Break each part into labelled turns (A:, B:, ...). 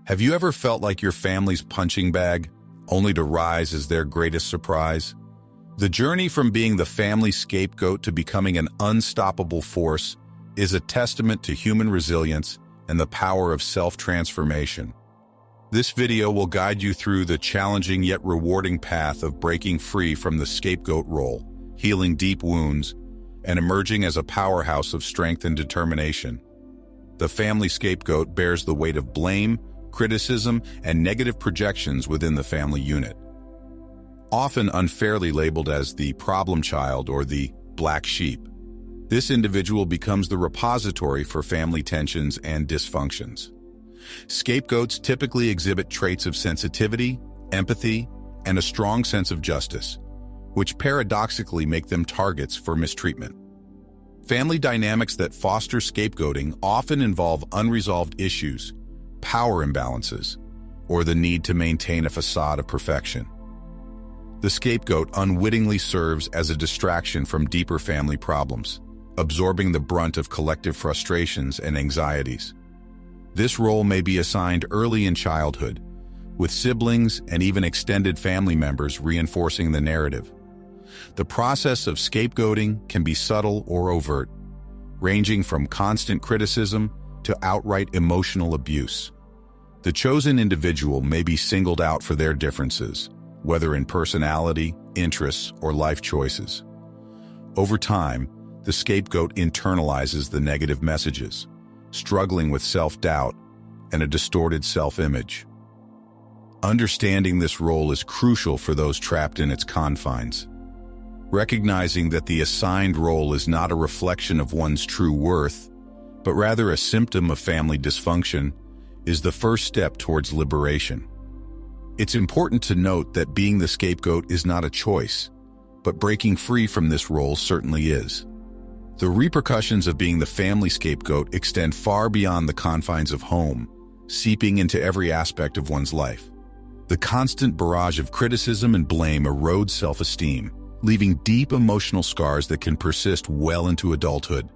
A: Have you ever felt like your family's punching bag, only to rise as their greatest surprise? The journey from being the family scapegoat to becoming an unstoppable force is a testament to human resilience and the power of self-transformation. This video will guide you through the challenging yet rewarding path of breaking free from the scapegoat role, healing deep wounds, and emerging as a powerhouse of strength and determination. The family scapegoat bears the weight of blame, criticism, and negative projections within the family unit. Often unfairly labeled as the problem child or the black sheep, this individual becomes the repository for family tensions and dysfunctions. Scapegoats typically exhibit traits of sensitivity, empathy, and a strong sense of justice, which paradoxically make them targets for mistreatment. Family dynamics that foster scapegoating often involve unresolved issues, power imbalances, or the need to maintain a facade of perfection. The scapegoat unwittingly serves as a distraction from deeper family problems, absorbing the brunt of collective frustrations and anxieties. This role may be assigned early in childhood, with siblings and even extended family members reinforcing the narrative. The process of scapegoating can be subtle or overt, ranging from constant criticism to outright emotional abuse. The chosen individual may be singled out for their differences, whether in personality, interests, or life choices. Over time, the scapegoat internalizes the negative messages, struggling with self-doubt and a distorted self-image. Understanding this role is crucial for those trapped in its confines. Recognizing that the assigned role is not a reflection of one's true worth, but rather a symptom of family dysfunction, is the first step towards liberation. It's important to note that being the scapegoat is not a choice, but breaking free from this role certainly is. The repercussions of being the family scapegoat extend far beyond the confines of home, seeping into every aspect of one's life. The constant barrage of criticism and blame erodes self-esteem, leaving deep emotional scars that can persist well into adulthood.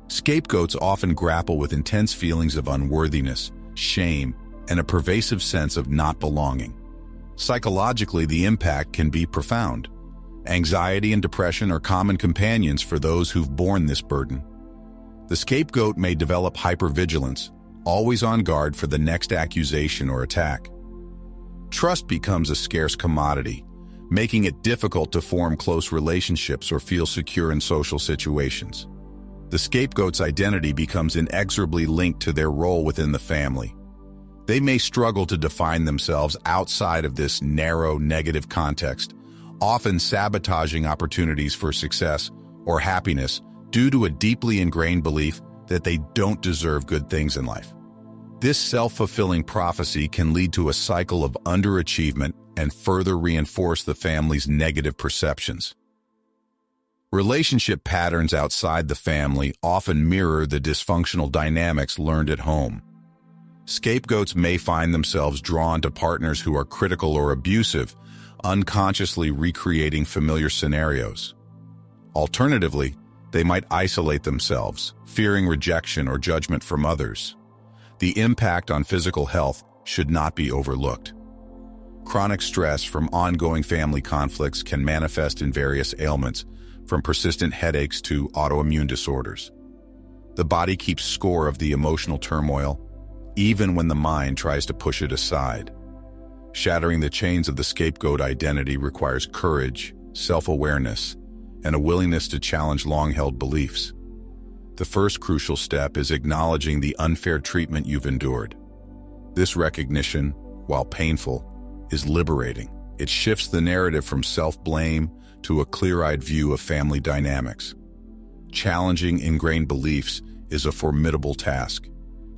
A: Scapegoats often grapple with intense feelings of unworthiness, shame, and a pervasive sense of not belonging. Psychologically, the impact can be profound. Anxiety and depression are common companions for those who've borne this burden. The scapegoat may develop hypervigilance, always on guard for the next accusation or attack. Trust becomes a scarce commodity, making it difficult to form close relationships or feel secure in social situations. The scapegoat's identity becomes inexorably linked to their role within the family. They may struggle to define themselves outside of this narrow, negative context, often sabotaging opportunities for success or happiness due to a deeply ingrained belief that they don't deserve good things in life. This self-fulfilling prophecy can lead to a cycle of underachievement and further reinforce the family's negative perceptions. Relationship patterns outside the family often mirror the dysfunctional dynamics learned at home. Scapegoats may find themselves drawn to partners who are critical or abusive, unconsciously recreating familiar scenarios. Alternatively, they might isolate themselves, fearing rejection or judgment from others. The impact on physical health should not be overlooked. Chronic stress from ongoing family conflicts can manifest in various ailments, from persistent headaches to autoimmune disorders. The body keeps score of the emotional turmoil, even when the mind tries to push it aside. Shattering the chains of the scapegoat identity requires courage, self-awareness, and a willingness to challenge long-held beliefs. The first crucial step is acknowledging the unfair treatment you've endured. This recognition, while painful, is liberating. It shifts the narrative from self-blame to a clear-eyed view of family dynamics. Challenging ingrained beliefs is a formidable task.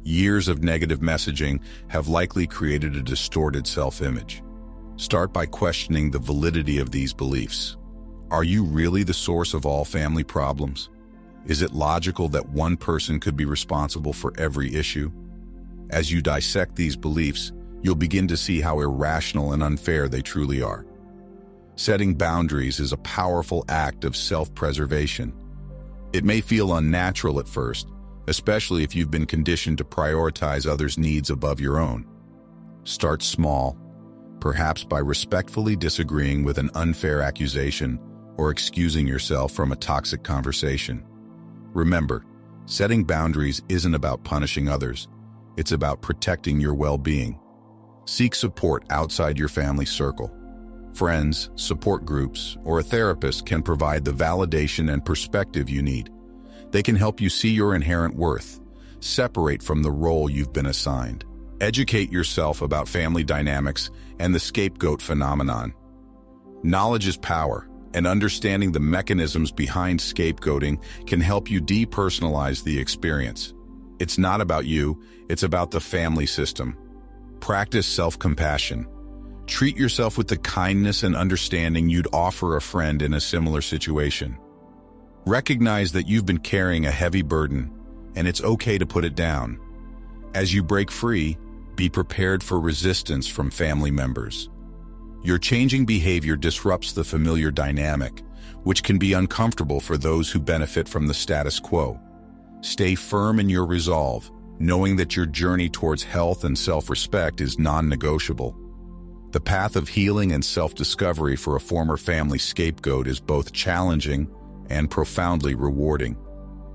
A: Years of negative messaging have likely created a distorted self-image. Start by questioning the validity of these beliefs. Are you really the source of all family problems? Is it logical that one person could be responsible for every issue? As you dissect these beliefs, you'll begin to see how irrational and unfair they truly are. Setting boundaries is a powerful act of self-preservation. It may feel unnatural at first, especially if you've been conditioned to prioritize others' needs above your own. Start small, perhaps by respectfully disagreeing with an unfair accusation or excusing yourself from a toxic conversation. Remember, setting boundaries isn't about punishing others. It's about protecting your well-being. Seek support outside your family circle. Friends, support groups, or a therapist can provide the validation and perspective you need. They can help you see your inherent worth, separate from the role you've been assigned. Educate yourself about family dynamics and the scapegoat phenomenon. Knowledge is power, and understanding the mechanisms behind scapegoating can help you depersonalize the experience. It's not about you, it's about the family system. Practice self-compassion. Treat yourself with the kindness and understanding you'd offer a friend in a similar situation. Recognize that you've been carrying a heavy burden, and it's okay to put it down. As you break free, be prepared for resistance from family members. Your changing behavior disrupts the familiar dynamic, which can be uncomfortable for those who benefit from the status quo. Stay firm in your resolve, knowing that your journey towards health and self-respect is non-negotiable. The path of healing and self-discovery for a former family scapegoat is both challenging and profoundly rewarding.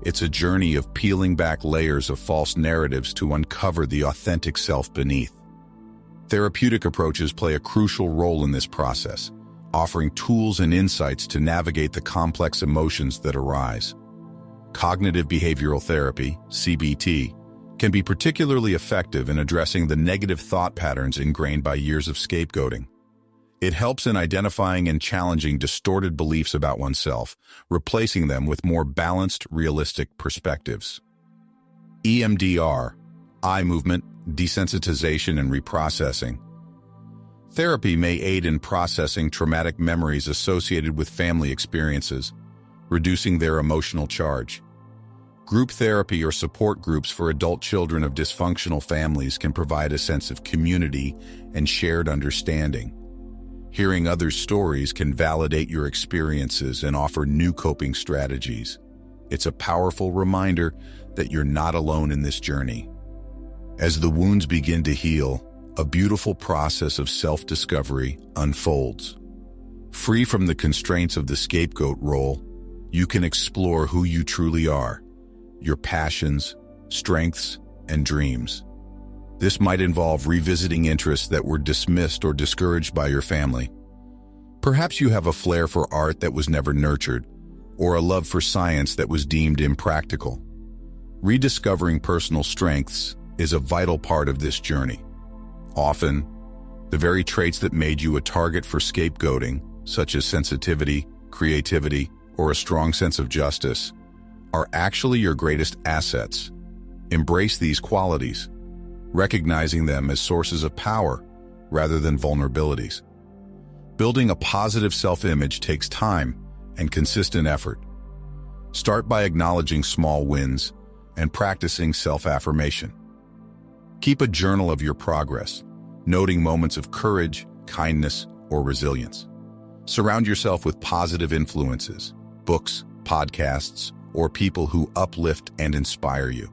A: It's a journey of peeling back layers of false narratives to uncover the authentic self beneath. Therapeutic approaches play a crucial role in this process, offering tools and insights to navigate the complex emotions that arise. Cognitive behavioral therapy, CBT, can be particularly effective in addressing the negative thought patterns ingrained by years of scapegoating. It helps in identifying and challenging distorted beliefs about oneself, replacing them with more balanced, realistic perspectives. EMDR, eye movement, desensitization, and reprocessing. Therapy may aid in processing traumatic memories associated with family experiences, reducing their emotional charge. Group therapy or support groups for adult children of dysfunctional families can provide a sense of community and shared understanding. Hearing others' stories can validate your experiences and offer new coping strategies. It's a powerful reminder that you're not alone in this journey. As the wounds begin to heal, a beautiful process of self-discovery unfolds. Free from the constraints of the scapegoat role, you can explore who you truly are, your passions, strengths, and dreams. This might involve revisiting interests that were dismissed or discouraged by your family. Perhaps you have a flair for art that was never nurtured, or a love for science that was deemed impractical. Rediscovering personal strengths is a vital part of this journey. Often, the very traits that made you a target for scapegoating, such as sensitivity, creativity, or a strong sense of justice, are actually your greatest assets. Embrace these qualities, recognizing them as sources of power rather than vulnerabilities. Building a positive self-image takes time and consistent effort. Start by acknowledging small wins and practicing self-affirmation. Keep a journal of your progress, noting moments of courage, kindness, or resilience. Surround yourself with positive influences, books, podcasts, or people who uplift and inspire you.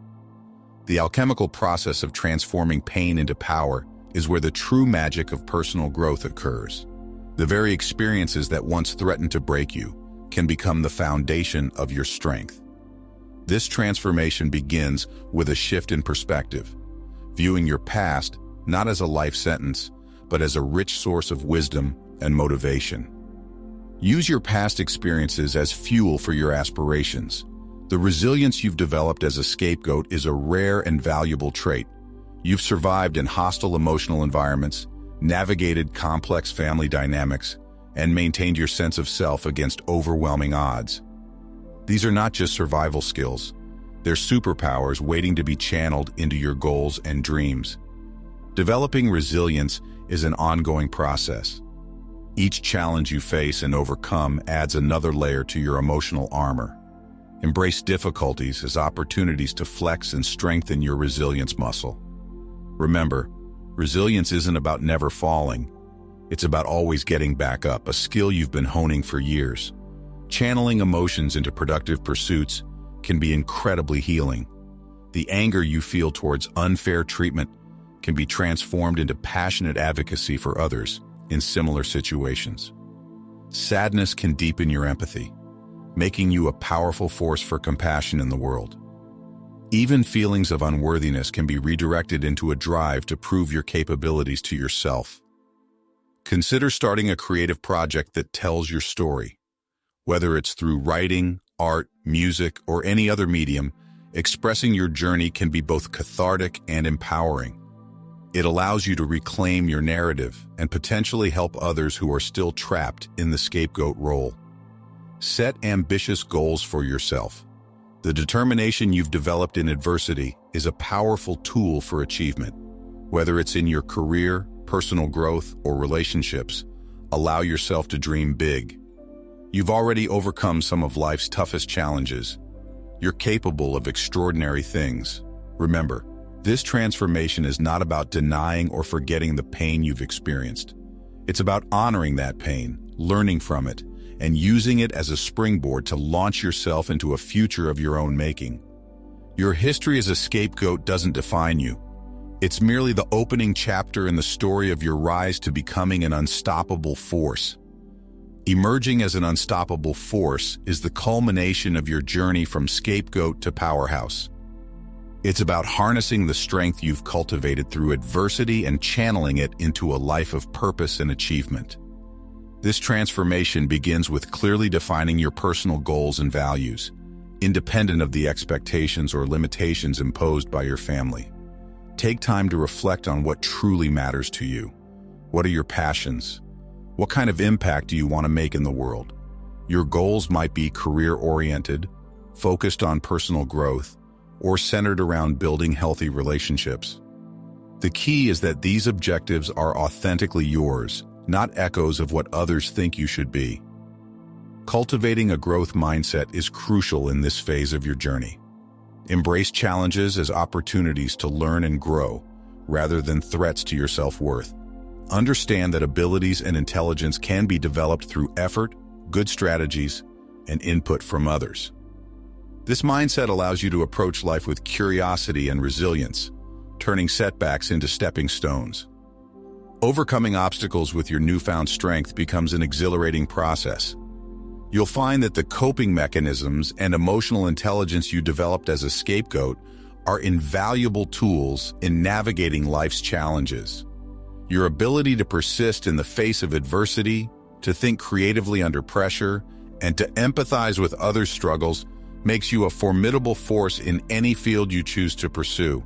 A: The alchemical process of transforming pain into power is where the true magic of personal growth occurs. The very experiences that once threatened to break you can become the foundation of your strength. This transformation begins with a shift in perspective, viewing your past not as a life sentence, but as a rich source of wisdom and motivation. Use your past experiences as fuel for your aspirations. The resilience you've developed as a scapegoat is a rare and valuable trait. You've survived in hostile emotional environments, navigated complex family dynamics, and maintained your sense of self against overwhelming odds. These are not just survival skills. They're superpowers waiting to be channeled into your goals and dreams. Developing resilience is an ongoing process. Each challenge you face and overcome adds another layer to your emotional armor. Embrace difficulties as opportunities to flex and strengthen your resilience muscle. Remember, resilience isn't about never falling. It's about always getting back up, a skill you've been honing for years. Channeling emotions into productive pursuits can be incredibly healing. The anger you feel towards unfair treatment can be transformed into passionate advocacy for others in similar situations. Sadness can deepen your empathy, making you a powerful force for compassion in the world. Even feelings of unworthiness can be redirected into a drive to prove your capabilities to yourself. Consider starting a creative project that tells your story. Whether it's through writing, art, music, or any other medium, expressing your journey can be both cathartic and empowering. It allows you to reclaim your narrative and potentially help others who are still trapped in the scapegoat role. Set ambitious goals for yourself. The determination you've developed in adversity is a powerful tool for achievement. Whether it's in your career, personal growth, or relationships, allow yourself to dream big. You've already overcome some of life's toughest challenges. You're capable of extraordinary things. Remember, this transformation is not about denying or forgetting the pain you've experienced. It's about honoring that pain, learning from it, and using it as a springboard to launch yourself into a future of your own making. Your history as a scapegoat doesn't define you. It's merely the opening chapter in the story of your rise to becoming an unstoppable force. Emerging as an unstoppable force is the culmination of your journey from scapegoat to powerhouse. It's about harnessing the strength you've cultivated through adversity and channeling it into a life of purpose and achievement. This transformation begins with clearly defining your personal goals and values, independent of the expectations or limitations imposed by your family. Take time to reflect on what truly matters to you. What are your passions? What kind of impact do you want to make in the world? Your goals might be career-oriented, focused on personal growth, or centered around building healthy relationships. The key is that these objectives are authentically yours, not echoes of what others think you should be. Cultivating a growth mindset is crucial in this phase of your journey. Embrace challenges as opportunities to learn and grow, rather than threats to your self-worth. Understand that abilities and intelligence can be developed through effort, good strategies, and input from others. This mindset allows you to approach life with curiosity and resilience, turning setbacks into stepping stones. Overcoming obstacles with your newfound strength becomes an exhilarating process. You'll find that the coping mechanisms and emotional intelligence you developed as a scapegoat are invaluable tools in navigating life's challenges. Your ability to persist in the face of adversity, to think creatively under pressure, and to empathize with others' struggles makes you a formidable force in any field you choose to pursue.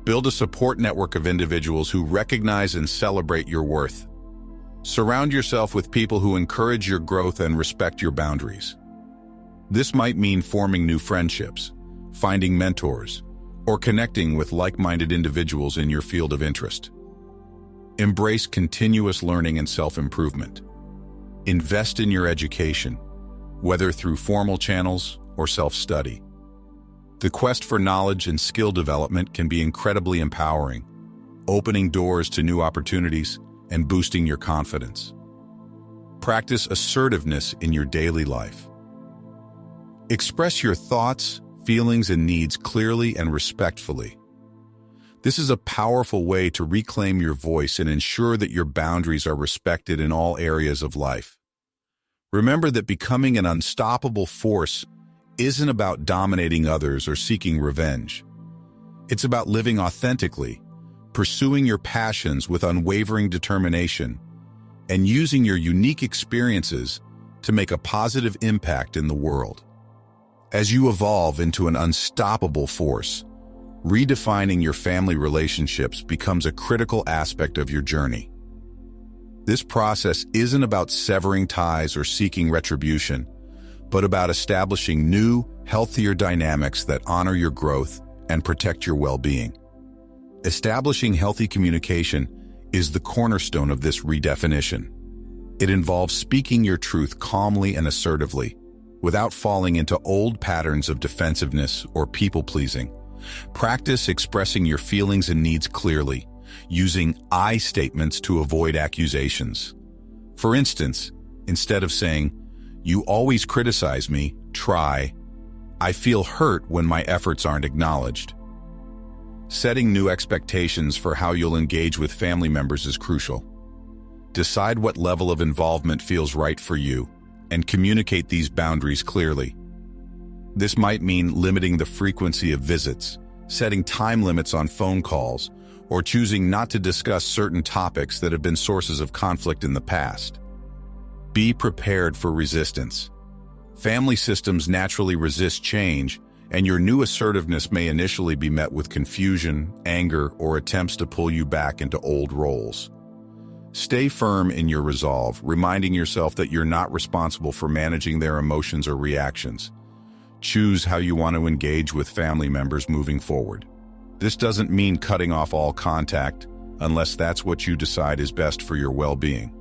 A: Build a support network of individuals who recognize and celebrate your worth. Surround yourself with people who encourage your growth and respect your boundaries. This might mean forming new friendships, finding mentors, or connecting with like-minded individuals in your field of interest. Embrace continuous learning and self-improvement. Invest in your education, whether through formal channels or self-study. The quest for knowledge and skill development can be incredibly empowering, opening doors to new opportunities and boosting your confidence. Practice assertiveness in your daily life. Express your thoughts, feelings, and needs clearly and respectfully. This is a powerful way to reclaim your voice and ensure that your boundaries are respected in all areas of life. Remember that becoming an unstoppable force isn't about dominating others or seeking revenge. It's about living authentically, pursuing your passions with unwavering determination, and using your unique experiences to make a positive impact in the world. As you evolve into an unstoppable force, redefining your family relationships becomes a critical aspect of your journey. This process isn't about severing ties or seeking retribution, but about establishing new, healthier dynamics that honor your growth and protect your well-being. Establishing healthy communication is the cornerstone of this redefinition. It involves speaking your truth calmly and assertively, without falling into old patterns of defensiveness or people-pleasing. Practice expressing your feelings and needs clearly, using I statements to avoid accusations. For instance, instead of saying, "You always criticize me," try, "I feel hurt when my efforts aren't acknowledged." Setting new expectations for how you'll engage with family members is crucial. Decide what level of involvement feels right for you, and communicate these boundaries clearly. This might mean limiting the frequency of visits, setting time limits on phone calls, or choosing not to discuss certain topics that have been sources of conflict in the past. Be prepared for resistance. Family systems naturally resist change, and your new assertiveness may initially be met with confusion, anger, or attempts to pull you back into old roles. Stay firm in your resolve, reminding yourself that you're not responsible for managing their emotions or reactions. Choose how you want to engage with family members moving forward. This doesn't mean cutting off all contact, unless that's what you decide is best for your well-being.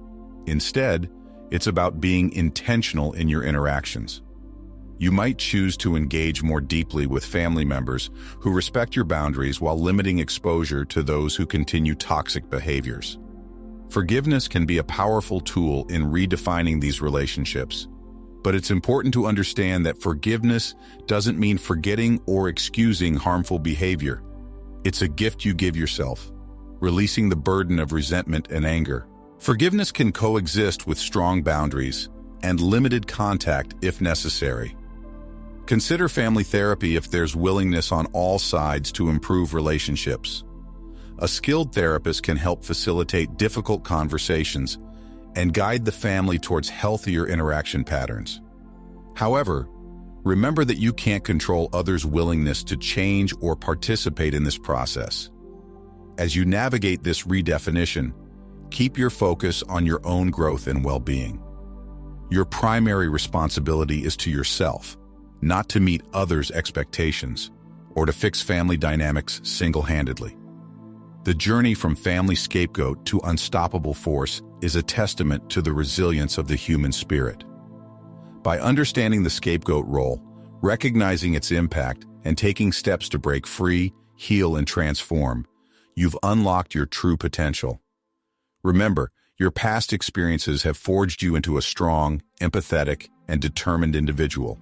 A: Instead, it's about being intentional in your interactions. You might choose to engage more deeply with family members who respect your boundaries while limiting exposure to those who continue toxic behaviors. Forgiveness can be a powerful tool in redefining these relationships, but it's important to understand that forgiveness doesn't mean forgetting or excusing harmful behavior. It's a gift you give yourself, releasing the burden of resentment and anger. Forgiveness can coexist with strong boundaries and limited contact if necessary. Consider family therapy if there's willingness on all sides to improve relationships. A skilled therapist can help facilitate difficult conversations and guide the family towards healthier interaction patterns. However, remember that you can't control others' willingness to change or participate in this process. As you navigate this redefinition, keep your focus on your own growth and well-being. Your primary responsibility is to yourself, not to meet others' expectations or to fix family dynamics single-handedly. The journey from family scapegoat to unstoppable force is a testament to the resilience of the human spirit. By understanding the scapegoat role, recognizing its impact, and taking steps to break free, heal, and transform, you've unlocked your true potential. Remember, your past experiences have forged you into a strong, empathetic, and determined individual.